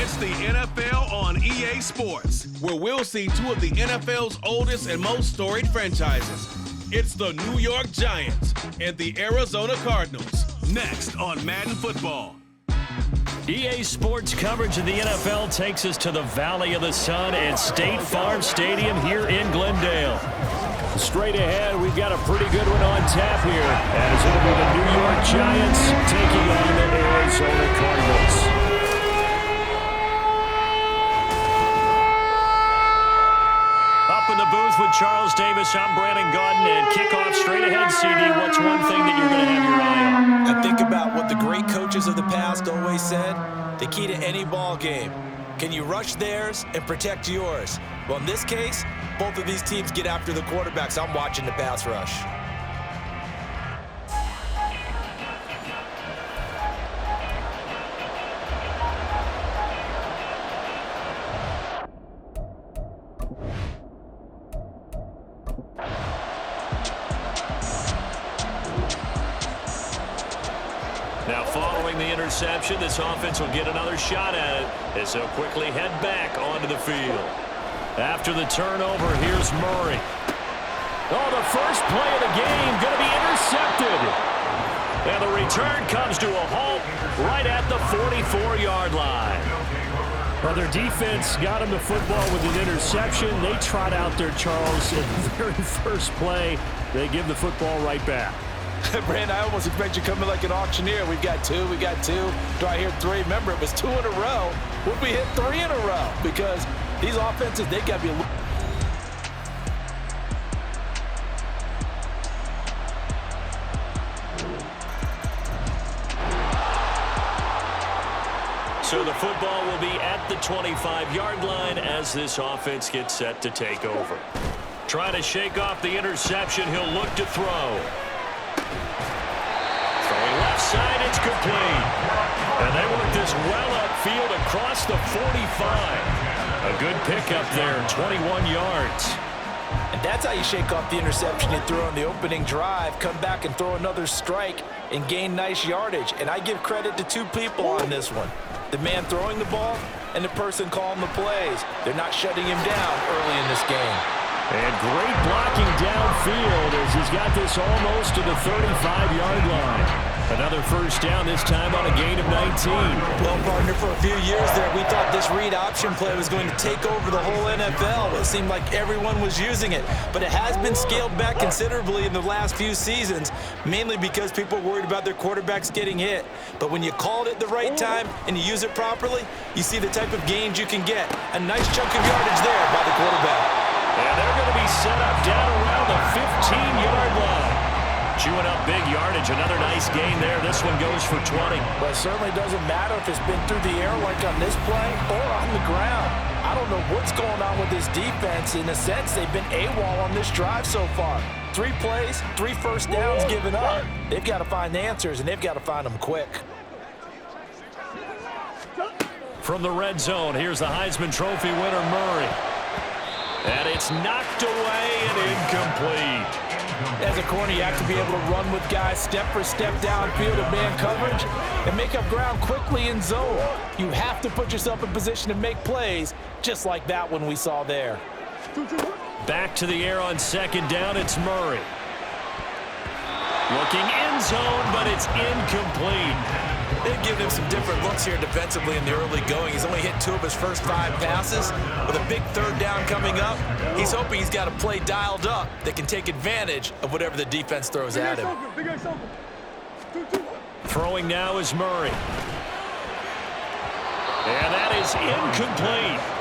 It's the NFL on EA Sports, where we'll see two of the NFL's oldest and most storied franchises. It's the New York Giants and the Arizona Cardinals. Next on Madden Football. EA Sports coverage of the NFL takes us to the Valley of the Sun at State Farm Stadium here in Glendale. Straight ahead, we've got a pretty good one on tap here, as it'll be the New York Giants taking on the Arizona Cardinals. Up in the booth with Charles Davis, I'm Brandon Gaudin, and kickoff straight ahead, CD. What's one thing that you're going to have your eye on? I think about what the great coaches of the past always said. The key to any ball game. Can you rush theirs and protect yours? Well, in this case, both of these teams get after the quarterbacks. I'm watching the pass rush. Now, following the interception, this offense will get another shot at it as they'll quickly head back onto the field. After the turnover, here's Murray. Oh, the first play of the game going to be intercepted. And the return comes to a halt right at the 44-yard line. Well, their defense got them the football with an interception. They trot out there, Charles, in the very first play. They give the football right back. Brand, I almost expect you coming like an auctioneer. We got two. Do I hear three? Remember, it was 2 in a row. Would we hit 3 in a row? Because these offenses, they got to be a little... So the football will be at the 25-yard line as this offense gets set to take over. Trying to shake off the interception. He'll look to throw. Throwing left side, it's complete. And they work this well upfield across the 45. A good pickup there, 21 yards. And that's how you shake off the interception you threw on the opening drive, come back and throw another strike and gain nice yardage. And I give credit to two people on this one. The man throwing the ball and the person calling the plays. They're not shutting him down early in this game. And great blocking downfield as he's got this almost to the 35-yard line. Another first down, this time on a gain of 19. Well, partner, for a few years there, we thought this read option play was going to take over the whole NFL. It seemed like everyone was using it. But it has been scaled back considerably in the last few seasons, mainly because people are worried about their quarterbacks getting hit. But when you call it at the right time and you use it properly, you see the type of gains you can get. A nice chunk of yardage there by the quarterback. And they're going to be set up down around the 15-yard line. Chewing up big yardage. Another nice gain there. This one goes for 20. Well, it certainly doesn't matter if it's been through the air like on this play or on the ground. I don't know what's going on with this defense. In a sense, they've been AWOL on this drive so far. 3 plays, 3 first downs given up. They've got to find answers, and they've got to find them quick. From the red zone, here's the Heisman Trophy winner, Murray. And it's knocked away and incomplete. As a corner, you have to be able to run with guys step for step downfield of man coverage and make up ground quickly in zone. You have to put yourself in position to make plays, just like that one we saw there. Back to the air on second down, it's Murray. Looking in zone, but it's incomplete. They've given him some different looks here defensively in the early going. He's only hit 2 of his first 5 passes. With a big third down coming up, he's hoping he's got a play dialed up that can take advantage of whatever the defense throws at him. Throwing now is Murray. And that is incomplete.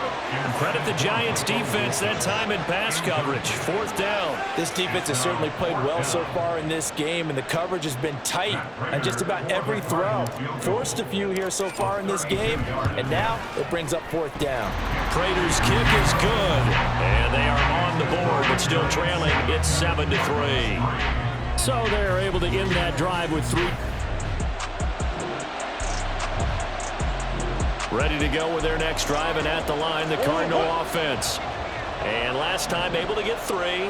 Credit the Giants defense that time in pass coverage. 4th down. This defense has certainly played well so far in this game, and the coverage has been tight on just about every throw. Forced a few here so far in this game, and now it brings up 4th down. Prater's kick is good, and they are on the board, but still trailing. It's 7-3. So they're able to end that drive with 3. Ready to go with their next drive, and at the line, the Cardinal offense. And last time, able to get 3.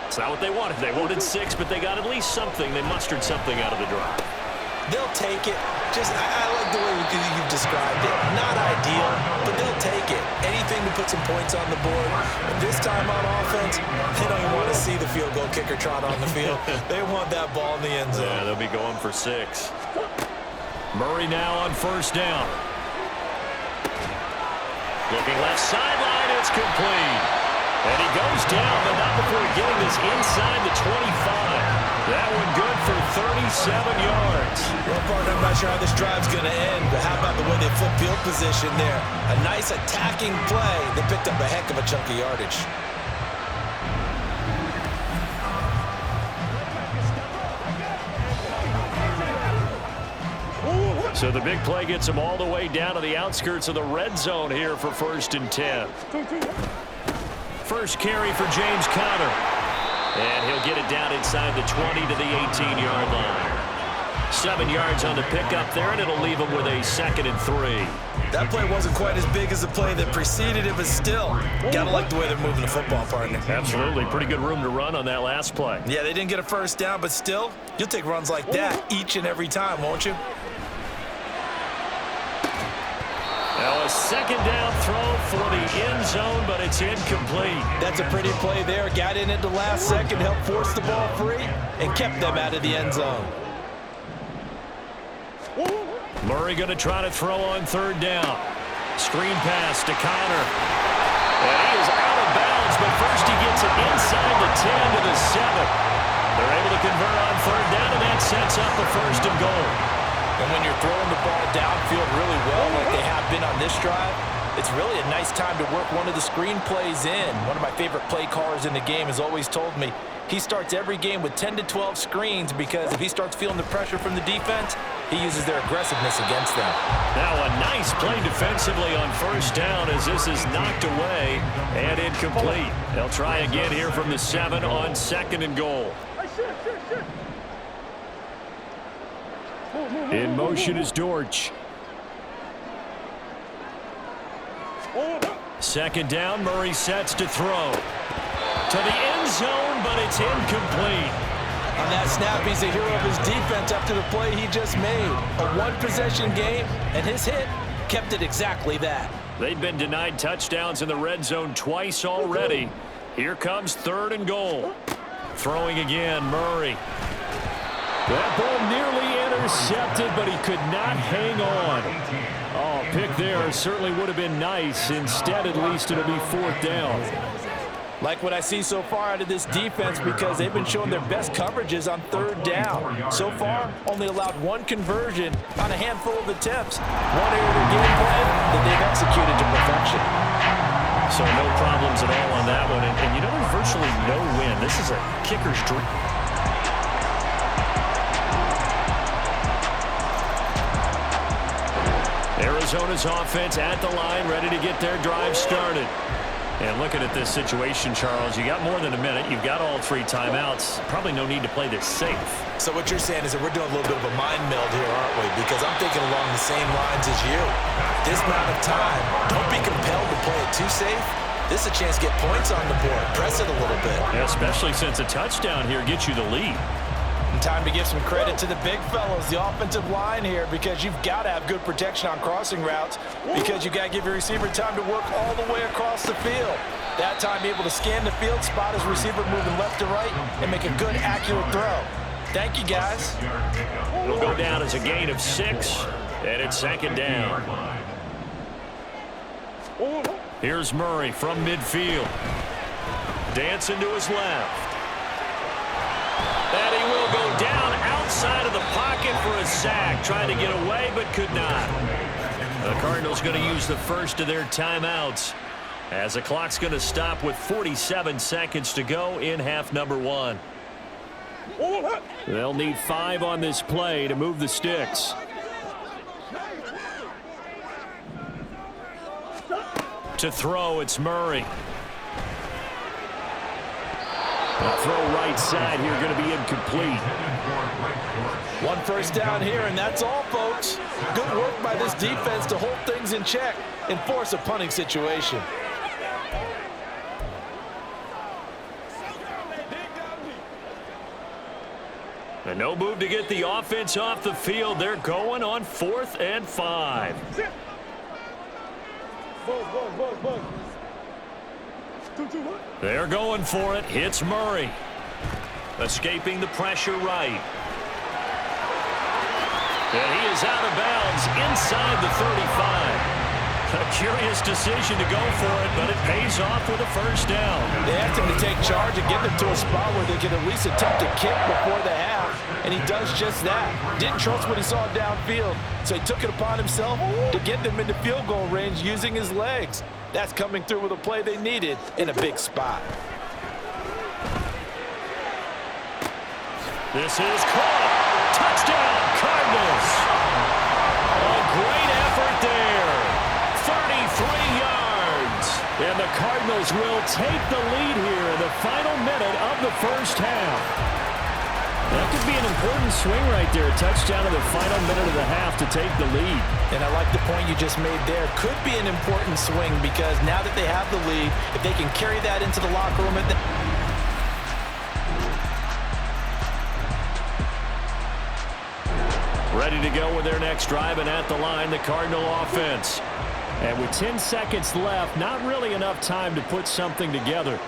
It's not what they wanted. They wanted 6, but they got at least something. They mustered something out of the drive. They'll take it. I like the way you've described it. Not ideal, but they'll take it. Anything to put some points on the board. But this time on offense, they don't even want to see the field goal kicker trot on the field. They want that ball in the end zone. Yeah, they'll be going for 6. Murray now on first down. Looking left sideline, it's complete. And he goes down, but not before getting this inside the 25. That one good for 37 yards. Well, partner, I'm not sure how this drive's going to end, but how about the way they flip field position there? A nice attacking play. They picked up a heck of a chunk of yardage. So the big play gets him all the way down to the outskirts of the red zone here for 1st and 10. First carry for James Conner. And he'll get it down inside the 20 to the 18-yard line. 7 yards on the pickup there, and it'll leave him with a 2nd and 3. That play wasn't quite as big as the play that preceded it, but still, gotta like the way they're moving the football, partner. Absolutely. Pretty good room to run on that last play. Yeah, they didn't get a first down, but still, you'll take runs like that each and every time, won't you? Now a 2nd down throw for the end zone, but it's incomplete. That's a pretty play there. Got in at the last second, helped force the ball free, and kept them out of the end zone. Murray going to try to throw on 3rd down. Screen pass to Conner. And he is out of bounds, but first he gets it inside the 10 to the 7. They're able to convert on 3rd down, and that sets up the 1st and goal. And when you're throwing the ball downfield really well like they have been on this drive, it's really a nice time to work one of the screen plays in. One of my favorite play callers in the game has always told me he starts every game with 10 to 12 screens because if he starts feeling the pressure from the defense, he uses their aggressiveness against them. Now a nice play defensively on 1st down as this is knocked away and incomplete. They'll try again here from the 7 on 2nd and goal. In motion is Dortch. 2nd down, Murray sets to throw. To the end zone, but it's incomplete. On that snap, he's the hero of his defense after the play he just made. A one-possession game, and his hit kept it exactly that. They've been denied touchdowns in the red zone twice already. Here comes 3rd and goal. Throwing again, Murray. That ball nearly intercepted, but he could not hang on. Oh, pick there certainly would have been nice. Instead, at least it'll be 4th down. Like what I see so far out of this defense because they've been showing their best coverages on 3rd down. So far, only allowed 1 conversion on a handful of attempts. One area of their game plan that they've executed to perfection. So no problems at all on that one. And you know, there's virtually no win. This is a kicker's dream. Arizona's offense at the line, ready to get their drive started. And looking at this situation, Charles, you got more than a minute. You've got all 3 timeouts. Probably no need to play this safe. So what you're saying is that we're doing a little bit of a mind meld here, aren't we? Because I'm thinking along the same lines as you. This amount of time, don't be compelled to play it too safe. This is a chance to get points on the board. Press it a little bit. Yeah, especially since a touchdown here gets you the lead. And time to give some credit to the big fellows, the offensive line here, because you've got to have good protection on crossing routes because you've got to give your receiver time to work all the way across the field. That time, be able to scan the field, spot his receiver moving left to right, and make a good, accurate throw. Thank you, guys. It'll go down as a gain of 6, and it's 2nd down. Here's Murray from midfield. Dancing to his left. And he will go down outside of the pocket for a sack. Trying to get away, but could not. The Cardinals going to use the first of their timeouts as the clock's going to stop with 47 seconds to go in half number 1. They'll need 5 on this play to move the sticks. To throw, it's Murray. The throw right side here going to be incomplete. 1 first down here, and that's all, folks. Good work by this defense to hold things in check and force a punting situation. And no move to get the offense off the field. They're going on 4th and 5. They're going for it. Hits Murray. Escaping the pressure right. And he is out of bounds inside the 35. A curious decision to go for it, but it pays off with a first down. They asked him to take charge and get them to a spot where they could at least attempt to kick before the half, and he does just that. Didn't trust what he saw downfield, so he took it upon himself to get them into field goal range using his legs. That's coming through with a play they needed in a big spot. This is caught. Touchdown, Cardinals. A great effort there. 33 yards. And the Cardinals will take the lead here in the final minute of the first half. That could be an important swing right there. A touchdown in the final minute of the half to take the lead. And I like the point you just made there. Could be an important swing because now that they have the lead, if they can carry that into the locker room at the ready to go with their next drive, and at the line, the Cardinal offense. And with 10 seconds left, not really enough time to put something together.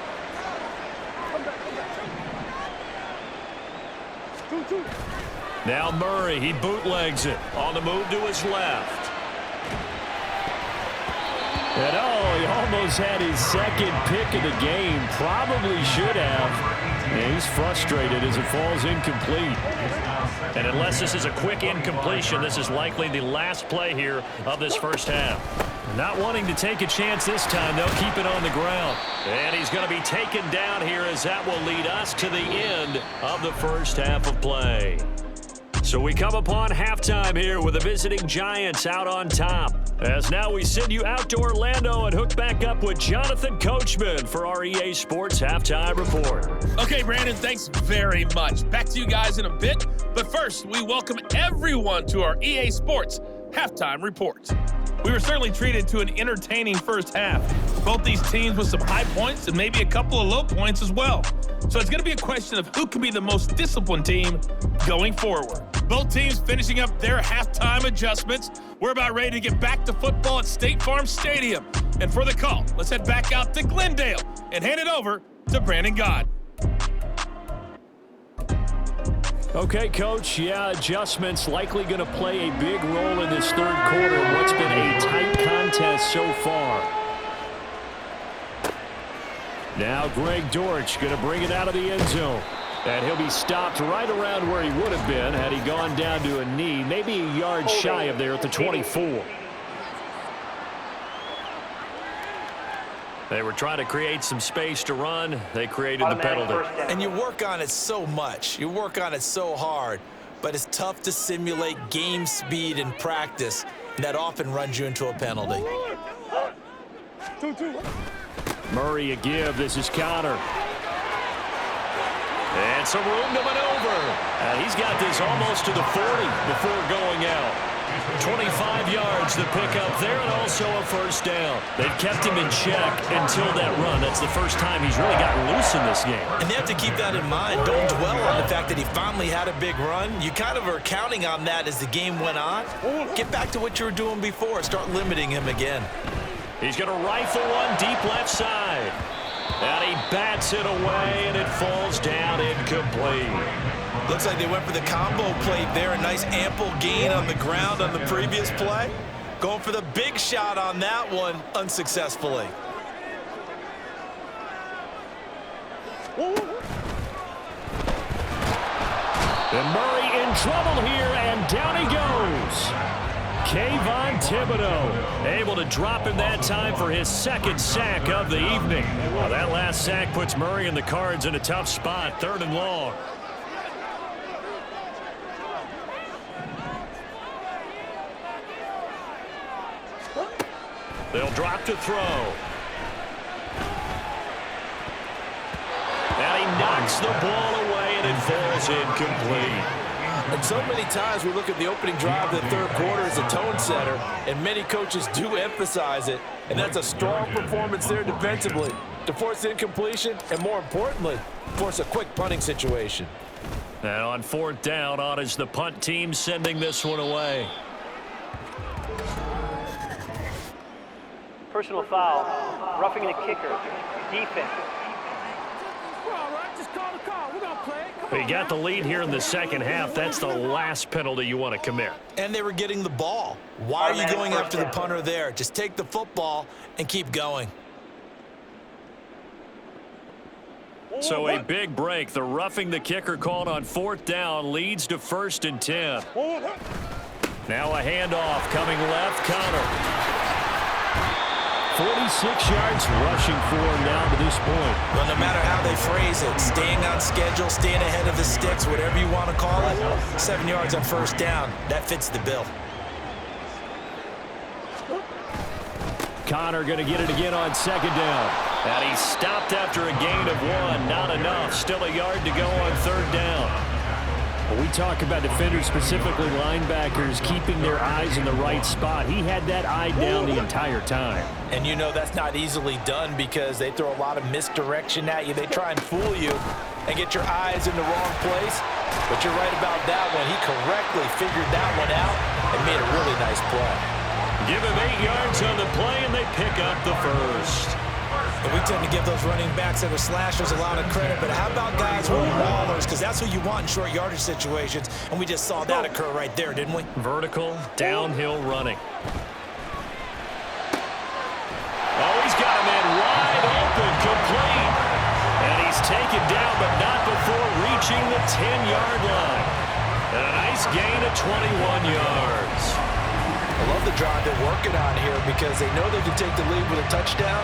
Now Murray, he bootlegs it. On the move to his left. And he almost had his second pick of the game. Probably should have. And he's frustrated as it falls incomplete. And unless this is a quick incompletion, this is likely the last play here of this first half. Not wanting to take a chance this time, they'll keep it on the ground. And he's going to be taken down here as that will lead us to the end of the first half of play. So we come upon halftime here with the visiting Giants out on top. As now we send you out to Orlando and hook back up with Jonathan Coachman for our EA Sports Halftime Report. Okay, Brandon, thanks very much. Back to you guys in a bit. But first, we welcome everyone to our EA Sports Halftime Report. We were certainly treated to an entertaining first half. Both these teams with some high points and maybe a couple of low points as well. So it's going to be a question of who can be the most disciplined team going forward. Both teams finishing up their halftime adjustments. We're about ready to get back to football at State Farm Stadium. And for the call, let's head back out to Glendale and hand it over to Brandon God. Okay, Coach, adjustments likely going to play a big role in this third quarter in what's been a tight contest so far. Now Greg Dortch going to bring it out of the end zone. And he'll be stopped right around where he would have been had he gone down to a knee, maybe a yard shy of there at the 24. They were trying to create some space to run. They created the penalty. And you work on it so much. You work on it so hard. But it's tough to simulate game speed in practice. And that often runs you into a penalty. Murray a give. This is Connor. And some room to maneuver. And he's got this almost to the 40 before going out. 25 yards the pickup there, and also a first down. They've kept him in check until that run. That's the first time he's really gotten loose in this game. And they have to keep that in mind. Don't dwell on the fact that he finally had a big run. You kind of are counting on that as the game went on. Get back to what you were doing before. Start limiting him again. He's going to rifle one deep left side. And he bats it away, and it falls down incomplete. Looks like they went for the combo plate there. A nice ample gain on the ground on the previous play. Going for the big shot on that one unsuccessfully. And Murray in trouble here, and down he goes. Kayvon Thibodeau able to drop him that time for his second sack of the evening. Well, that last sack puts Murray and the Cards in a tough spot, 3rd and long. They'll drop to throw. And he knocks the ball away, and it falls incomplete. And so many times we look at the opening drive of the third quarter as a tone setter, and many coaches do emphasize it, and that's a strong performance there defensively to force incompletion and, more importantly, force a quick punting situation. And on 4th down, on is the punt team sending this one away. Personal foul, roughing the kicker, defense. We got the lead here in the second half. That's the last penalty you want to commit. And they were getting the ball. Why are you going after the punter there? Just take the football and keep going. So a big break. The roughing the kicker called on 4th down leads to 1st and 10. Now a handoff coming left. Connor. 46 yards rushing for him down to this point. Well, no matter how they phrase it, staying on schedule, staying ahead of the sticks, whatever you want to call it, 7 yards on 1st down, that fits the bill. Connor going to get it again on 2nd down. And he stopped after a gain of 1. Not enough. Still a yard to go on 3rd down. When we talk about defenders, specifically linebackers, keeping their eyes in the right spot, he had that eye down the entire time. And you know that's not easily done because they throw a lot of misdirection at you. They try and fool you and get your eyes in the wrong place. But you're right about that one. He correctly figured that one out and made a really nice play. Give him 8 yards on the play, and they pick up the 1st. And we tend to give those running backs that are slashers a lot of credit, but how about guys who are maulers? Because that's who you want in short yardage situations, and we just saw that occur right there, didn't we? Vertical, downhill running. Oh, he's got a man wide open, complete. And he's taken down, but not before reaching the 10-yard line. And a nice gain of 21 yards. I love the drive they're working on here because they know they can take the lead with a touchdown.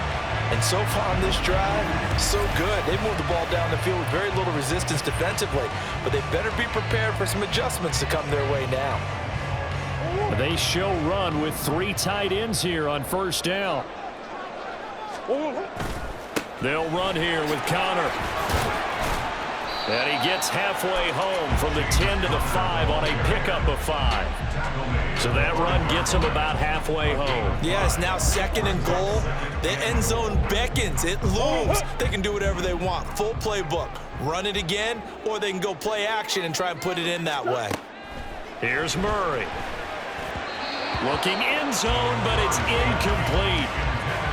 And so far on this drive, so good. They moved the ball down the field with very little resistance defensively, but they better be prepared for some adjustments to come their way now. They show run with 3 tight ends here on 1st down. They'll run here with Connor. And he gets halfway home from the 10 to the 5 on a pickup of 5. So that run gets him about halfway home. Yeah, it's now 2nd and goal. The end zone beckons. It looms. They can do whatever they want. Full playbook. Run it again, or they can go play action and try and put it in that way. Here's Murray. Looking end zone, but it's incomplete.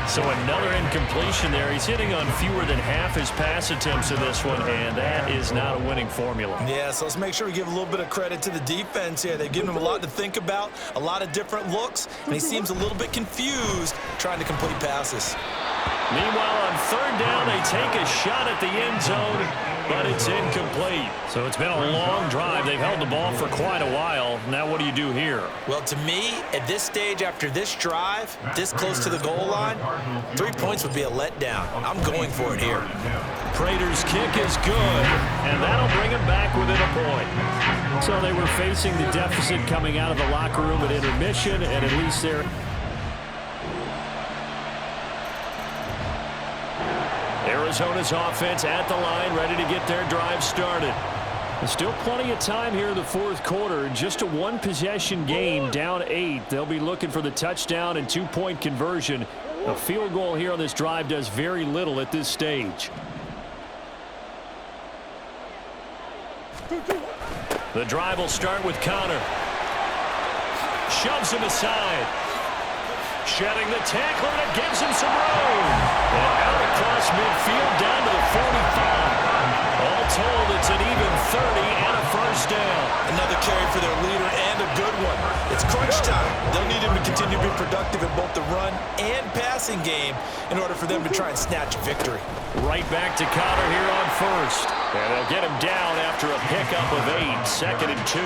So another incompletion there. He's hitting on fewer than half his pass attempts in this one, and that is not a winning formula. Yeah, so let's make sure we give a little bit of credit to the defense here. They've given him a lot to think about, a lot of different looks, and he seems a little bit confused trying to complete passes. Meanwhile, on 3rd down, they take a shot at the end zone, but it's incomplete. So it's been a long drive. They've held the ball for quite a while. Now what do you do here? Well, to me, at this stage after this drive, this close to the goal line, 3 points would be a letdown. I'm going for it here. Prater's kick is good, and that'll bring him back within a point. So they were facing the deficit coming out of the locker room at intermission, and at least they're... Arizona's offense at the line, ready to get their drive started. There's still plenty of time here in the 4th quarter. Just a 1-possession game, down 8. They'll be looking for the touchdown and 2-point conversion. A field goal here on this drive does very little at this stage. The drive will start with Connor. Shoves him aside. Shedding the tackle, and it gives him some room. And out across midfield down to the 45. All told, it's an even 30 and a 1st down. Another carry for their leader and a good one. It's crunch time. They'll need him to continue to be productive in both the run and passing game in order for them to try and snatch a victory. Right back to Connor here on 1st. And they'll get him down after a pickup of 8, 2nd and 2.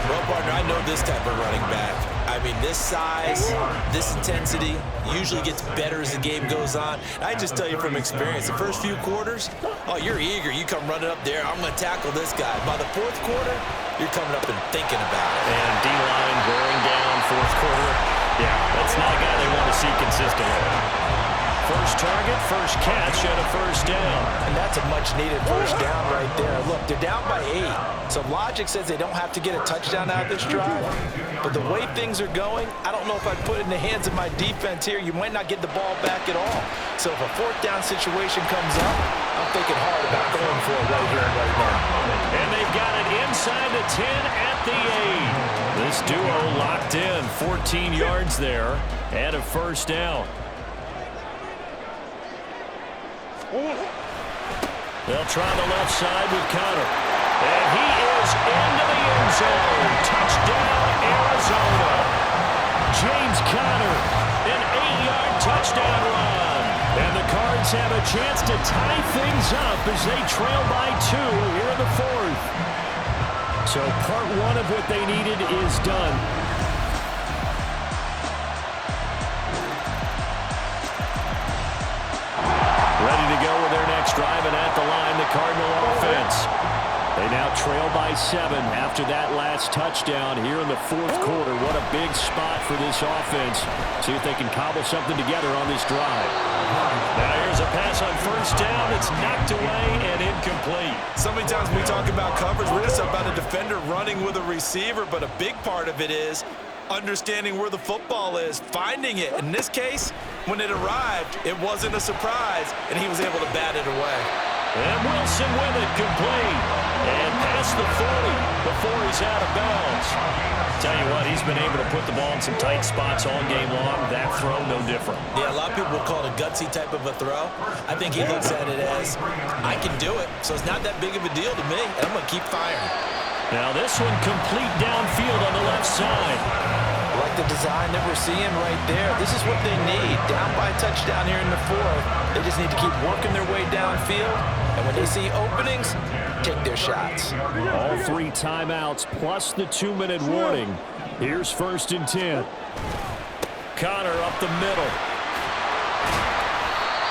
Well, partner, I know this type of running back. I mean, this size, this intensity usually gets better as the game goes on. I just tell you from experience, the first few quarters, oh, you're eager. You come running up there. I'm going to tackle this guy. By the 4th quarter, you're coming up and thinking about it. And D-line wearing down 4th quarter. Yeah, that's not a guy they want to see consistently. First target, first catch, and a 1st down. And that's a much-needed 1st down right there. Look, they're down by 8. So logic says they don't have to get a touchdown out of this drive. But the way things are going, I don't know if I'd put it in the hands of my defense here. You might not get the ball back at all. So if a 4th down situation comes up, I'm thinking hard about going for it right here and right now. And they've got it inside the 10 at the 8. This duo locked in. 14 yards there and a first down. They'll try the left side with Connor. And he is into the end zone. Touchdown, Arizona. James Conner, an 8-yard touchdown run. And the Cards have a chance to tie things up as they trail by 2 here in the 4th. So part 1 of what they needed is done. Ready to go with their next drive, and at the line, the Cardinal offense. They now trail by 7 after that last touchdown here in the 4th quarter. What a big spot for this offense. See if they can cobble something together on this drive. Now here's a pass on first down. It's knocked away and incomplete. So many times we talk about coverage, we're just about a defender running with a receiver, but a big part of it is understanding where the football is, finding it. In this case, when it arrived, it wasn't a surprise, and he was able to bat it away. And Wilson with it, complete. And past the 40 before he's out of bounds. Tell you what, he's been able to put the ball in some tight spots all game long. That throw, no different. Yeah, a lot of people would call it a gutsy type of a throw. I think he looks at it as, I can do it, so it's not that big of a deal to me, and I'm going to keep firing. Now this one complete downfield on the left side. I like the design that we're seeing right there. This is what they need. Down by a touchdown here in the 4th. They just need to keep working their way downfield. And when they see openings, take their shots. All 3 timeouts plus the 2-minute warning. Here's 1st and 10. Connor up the middle.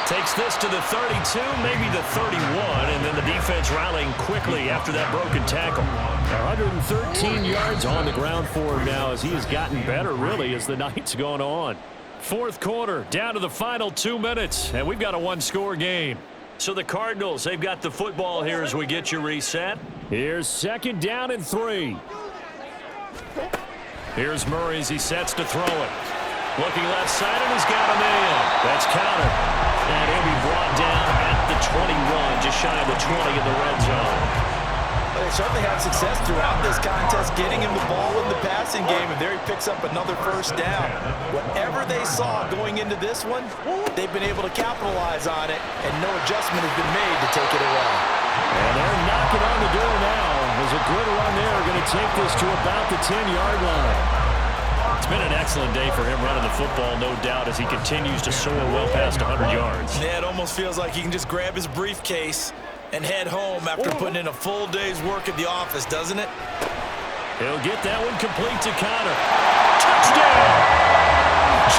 Takes this to the 32, maybe the 31, and then the defense rallying quickly after that broken tackle. 113 yards on the ground for him now as he has gotten better, really, as the night's gone on. 4th quarter, down to the final 2 minutes, and we've got a 1-score game. So the Cardinals, they've got the football here as we get you reset. Here's 2nd down and 3. Here's Murray as he sets to throw it. Looking left side, and he's got him in. That's Connor. And he'll be brought down at the 21, just shy of the 20 in the red zone. Well, they certainly had success throughout this contest, getting him the ball in the passing game, and there he picks up another first down. Whatever they saw going into this one, they've been able to capitalize on it, and no adjustment has been made to take it away. And they're knocking on the door now. There's a good run there, going to take this to about the 10-yard line. It's been an excellent day for him running the football, no doubt, as he continues to soar well past 100 yards. Yeah, it almost feels like he can just grab his briefcase and head home after putting in a full day's work at the office, doesn't it? He'll get that one complete to Connor. Touchdown!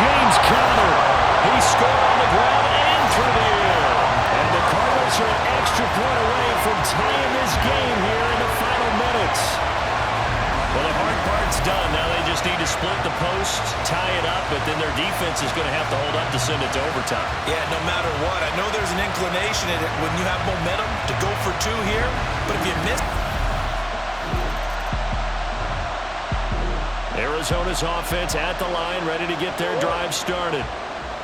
James Conner. He scored on the ground and through the air. And the Cardinals are an extra point away from tying this game here in the final minutes. Well, the hard part's done. Now they just need to split the post, tie it up, but then their defense is going to have to hold up to send it to overtime. Yeah, no matter what. I know there's an inclination in it when you have momentum to go for 2 here, but if you miss... Arizona's offense at the line, ready to get their drive started.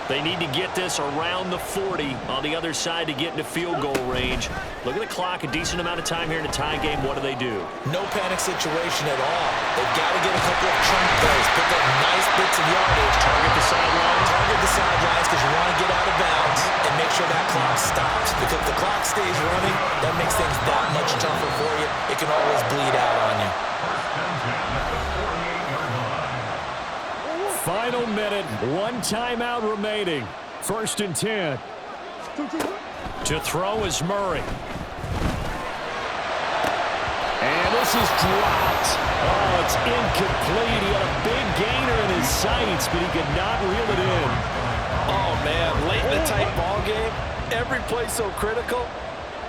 They need to get this around the 40 on the other side to get into field goal range. Look at the clock, a decent amount of time here in a tie game. What do? No panic situation at all. They've got to get a couple of chunk plays, pick up nice bits of yardage. Target the sidelines because you want to get out of bounds and make sure that clock stops. Because if the clock stays running, that makes things that much tougher for you. It can always bleed out on you. Final minute, 1 timeout remaining. 1st and 10. To throw is Murray. And this is dropped. Oh, it's incomplete. He had a big gainer in his sights, but he could not reel it in. Oh, man, late in the tight ball game, every play so critical.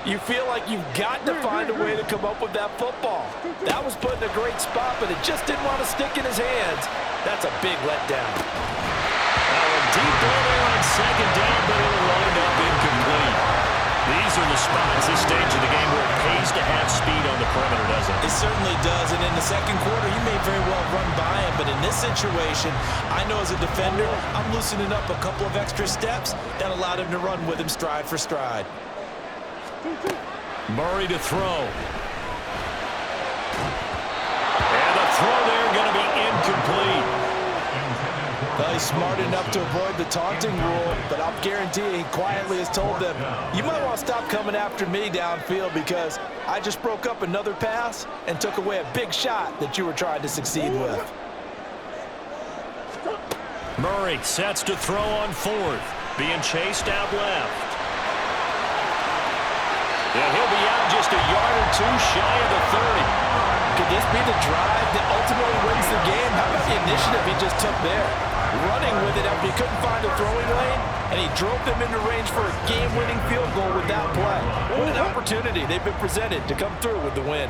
You feel like you've got to find a way to come up with that football. That was put in a great spot, but it just didn't want to stick in his hands. That's a big letdown. A deep ball there on 2nd down, but it'll wind up incomplete. These are the spots, this stage of the game, where it pays to have speed on the perimeter, doesn't it? It certainly does, and in the 2nd quarter, he may very well run by him, but in this situation, I know as a defender, I'm loosening up a couple of extra steps that allowed him to run with him stride for stride. Murray to throw. throw there going to be incomplete. Well, he's smart enough to avoid the taunting rule, but I'll guarantee you he quietly has told them, you might want to stop coming after me downfield because I just broke up another pass and took away a big shot that you were trying to succeed with. Murray sets to throw on fourth, being chased out left. Yeah, he'll be out just a yard or two shy of the 30. Could this be the drive that ultimately wins the game? How about the initiative he just took there? Running with it after he couldn't find a throwing lane, and he drove them into range for a game-winning field goal with that play. What an opportunity they've been presented to come through with the win.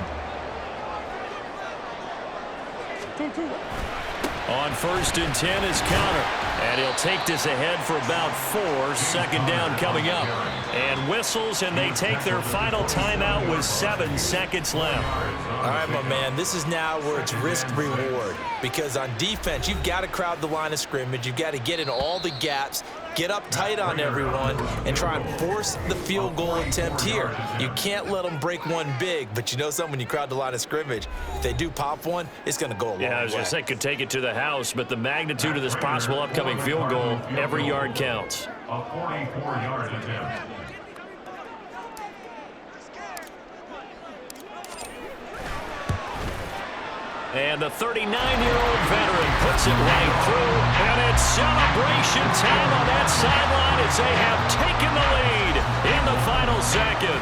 On 1st and 10 is counter. And he'll take this ahead for about 4. Second down coming up. And whistles, and they take their final timeout with 7 seconds left. All right, my man, this is now where it's risk-reward. Because on defense, you've got to crowd the line of scrimmage. You've got to get in all the gaps, get up tight on everyone, and try and force the field goal attempt here. You can't let them break one big, but you know something, when you crowd the line of scrimmage, if they do pop one, it's going to go a long way. Yeah, I was going to say, could take it to the house, but the magnitude of this possible upcoming field goal, every yard counts. A 44-yard attempt. And the 39-year-old veteran puts it right through, and it's celebration time on that sideline as they have taken the lead in the final second.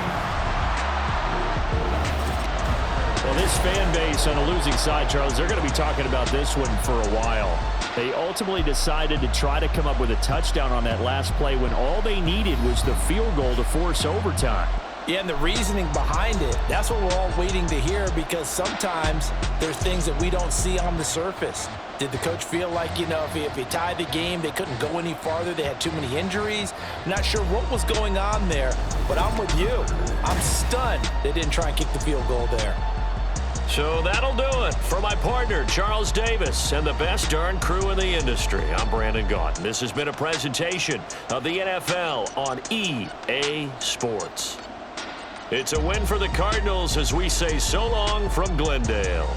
Well, this fan base on a losing side, Charles, they're going to be talking about this one for a while. They ultimately decided to try to come up with a touchdown on that last play when all they needed was the field goal to force overtime. Yeah, and the reasoning behind it, that's what we're all waiting to hear, because sometimes there's things that we don't see on the surface. Did the coach feel like, you know, if he tied the game, they couldn't go any farther, they had too many injuries? Not sure what was going on there, but I'm with you. I'm stunned they didn't try and kick the field goal there. So that'll do it for my partner, Charles Davis, and the best darn crew in the industry. I'm Brandon Gaunt. This has been a presentation of the NFL on EA Sports. It's a win for the Cardinals as we say so long from Glendale.